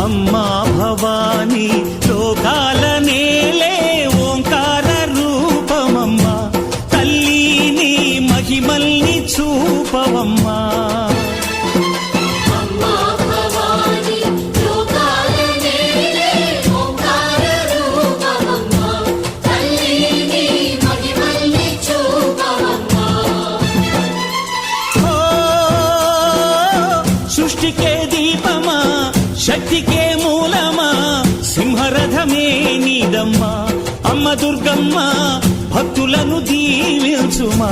అమ్మా భవానీ లోకాల నేలే ఓంకార రూపమమ్మా తల్లిని మహిమల్ని చూపవమ్మా సృష్టికే దీపమా శక్తికే మూలమా సింహరథమే నీదమ్మా అమ్మ దుర్గమ్మ భక్తులను దీవించుమా